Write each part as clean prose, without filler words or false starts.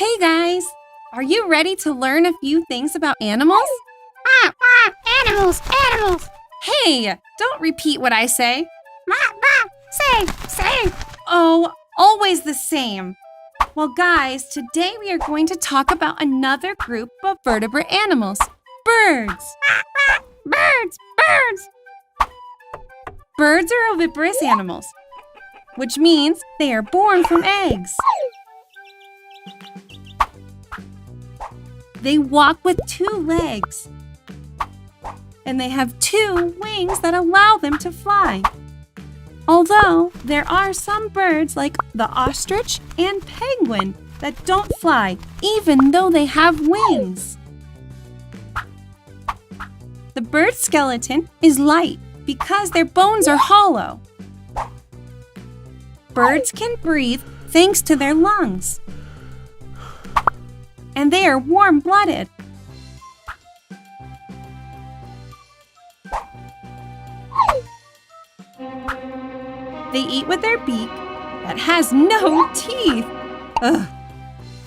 Hey guys! Are you ready to learn a few things about animals? Animals, animals. Hey, don't repeat what I say. Say. Oh, always the same. Well, guys, today we are going to talk about another group of vertebrate animals, birds. Birds. Birds are oviparous animals, which means they are born from eggs. They walk with 2 legs, and they have 2 wings that allow them to fly. Although there are some birds like the ostrich and penguin that don't fly even though they have wings. The bird's skeleton is light because their bones are hollow. Birds can breathe thanks to their lungs, and they are warm-blooded. They eat with their beak that has no teeth. Ugh.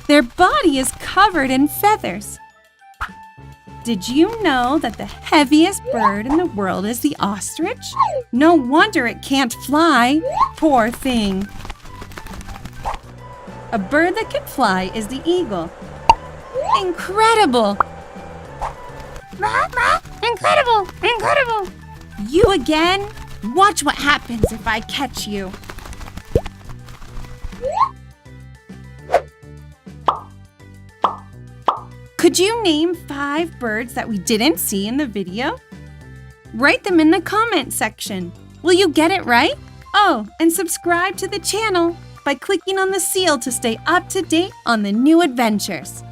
Their body is covered in feathers. Did you know that the heaviest bird in the world is the ostrich? No wonder it can't fly. Poor thing. A bird that can fly is the eagle. Incredible! Incredible. You again? Watch what happens if I catch you. Could you name 5 birds that we didn't see in the video? Write them in the comment section. Will you get it right? Oh, and subscribe to the channel by clicking on the seal to stay up to date on the new adventures.